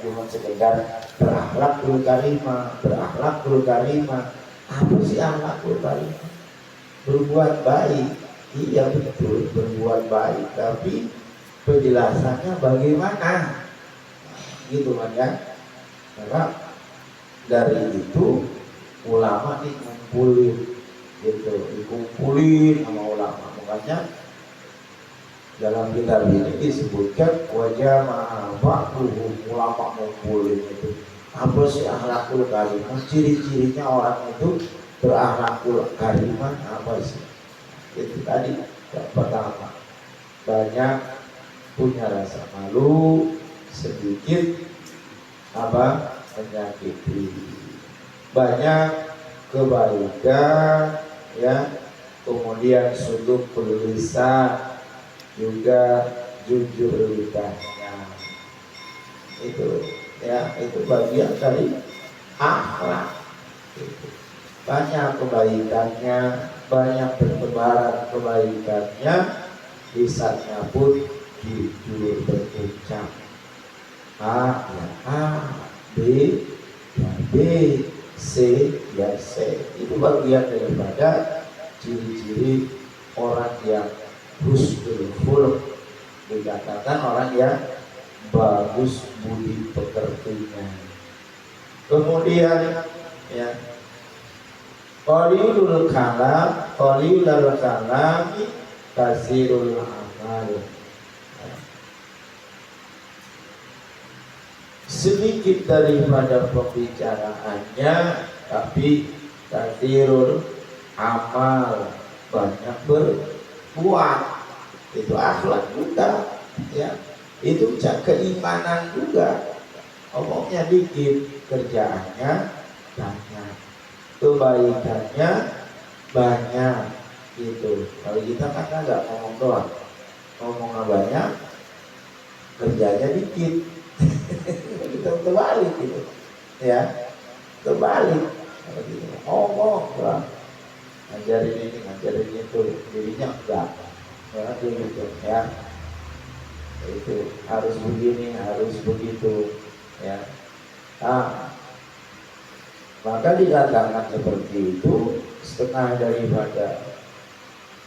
cuma sekedar berakhlakul karimah. Apa sih akhlakul karimah? Berbuat baik, iya betul berbuat baik, tapi penjelasannya bagaimana? Gitu kan ya? Karena dari itu ulama dikumpulin sama ulama. Makanya dalam kitab ini disebutkan wajah ma'afakuhum, ulama ngumpulin itu. Apa sih akhlakul karimah? Ciri-cirinya orang itu berakhlakul karimah apa sih? Itu tadi yang pertama, banyak punya rasa malu, sedikit menyakiti, banyak kebaikan ya, kemudian sudut lisan, juga jujur lidahnya. Itu ya, itu bagian dari akhlak. Banyak kebaikannya, banyak bertebaran kebaikannya, lisannya pun jujur berucap. A ya A, B ya B, C ya C. Itu bagian daripada ciri-ciri orang yang husnul khuluq, dikatakan orang yang bagus budi pekertinya. Kemudian ya, qalilul kalami kasirul amal. Sedikit daripada pembicaraannya, tapi kasirul amal, banyak berbuat. Itu akhlak juga ya, itu keimanan juga. Omongnya dikit, kerjaannya banyak, kebaikannya banyak gitu. Kalau kita kan nggak ngomong doang, ngomongnya banyak, kerjanya dikit. Kita terbalik gitu ya, terbalik. Kalau gitu ngomong doang, ngajarin ini ngajarin itu, dirinya enggak. Karena dia gitu ya, itu harus begini harus begitu ya. Maka dikatakan seperti itu, setengah daripada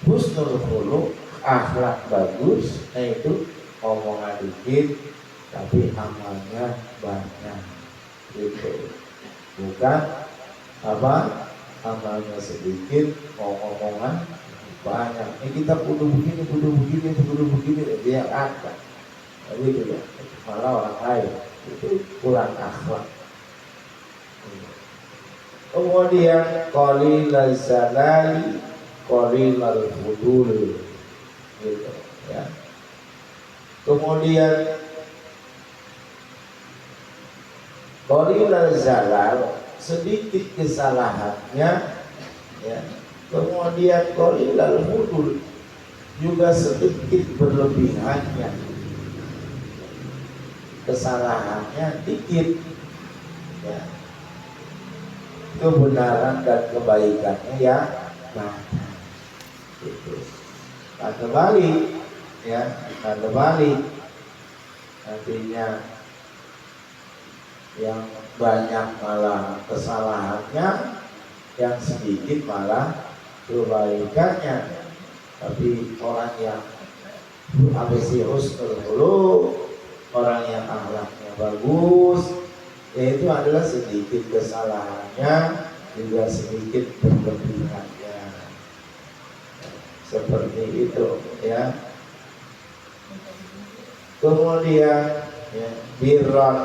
husnul khuluq, akhlak bagus, itu omongan dikit tapi amalnya banyak gitu. Bukan amalnya sedikit, omongan banyak. Ini kita kudu begini, dia angkat. Begitu ya. Malah orang lain itu kurang akhlak. Kemudian qalilal zalali, qalilal fudul, gitu ya. Kemudian qalilal zalal, sedikit kesalahannya ya. Kemudian qalilal fudul, juga sedikit berlebihannya, kesalahannya dikit ya, kebenaran dan kebaikannya ya banyak gitu. Ada balik ya, ada balik, artinya yang banyak malah kesalahannya, yang sedikit malah kebaikannya. Tapi orang yang husnul khuluq, orang yang akhlaknya bagus, yaitu adalah sedikit kesalahannya, juga sedikit berlebihannya. Seperti itu ya. Kemudian ya, birran,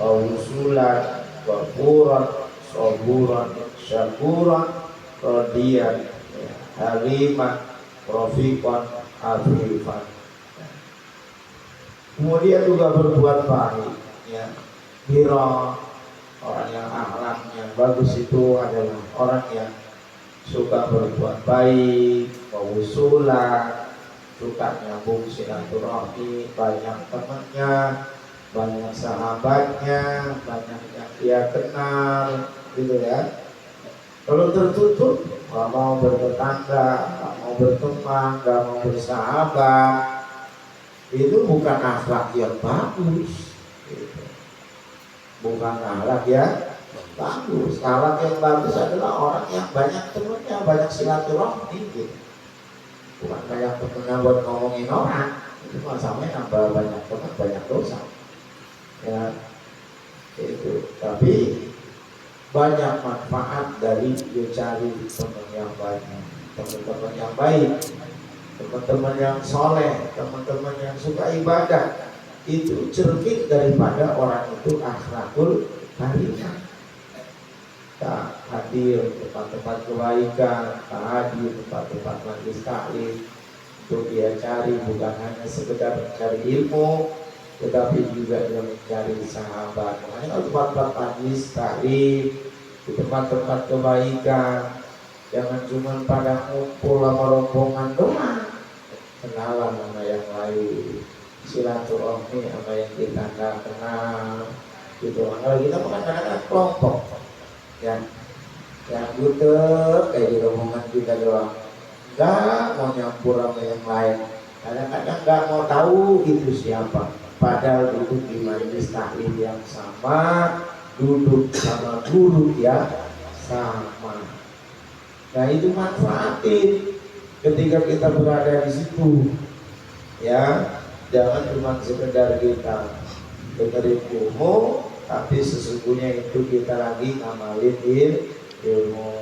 usulan, wafuran, soburan, syakuran, rodian, ya, haliman, rofiqan, afifan. Kemudian juga berbuat baik ya. Birran, orang yang akhlaknya bagus itu adalah orang yang suka berbuat baik, usulan, suka nyambung silaturahmi, banyak temannya, banyak sahabatnya, banyak yang dia kenal, gitu ya. Kalau tertutup, nggak mau bertetangga, nggak mau berteman, nggak mau bersahabat, itu bukan akhlak yang bagus. Gitu. bukan akhlak ya bagus. Akhlak yang bagus adalah orang yang banyak temannya, banyak silaturahmi gitu. Bukan banyak temennya buat ngomongin orang, itu masalahnya nambah banyak teman banyak dosa ya itu. Tapi banyak manfaat dari cari teman yang banyak, teman-teman yang baik, teman-teman yang soleh, teman-teman yang suka ibadah. Itu cermin daripada orang itu akhlakul karimah. Tak hadir tempat-tempat kebaikan, tak hadir tempat-tempat majlis taklim, untuk dia cari bukan hanya sekedar mencari ilmu, tetapi juga dia mencari sahabat. Makanya kalau tempat-tempat majlis taklim, di tempat-tempat kebaikan, jangan cuma pada ngumpul sama rombongan doang, kenalan sama yang lain, silaturahmi sama yang kita nggak kenal gitu. Kalau kita bukan kadang-kadang kelompok ya, yang butuh kayak di rombongan kita doang, nggak mau nyampur sama yang lain, kadang-kadang nggak mau tahu itu siapa, padahal duduk di majelis taklim yang sama, duduk sama guru ya sama. Nah itu manfaatin ketika kita berada di situ ya, jangan cuma sekedar kita dengerin ilmu, tapi sesungguhnya itu kita lagi ngamalin ilmu.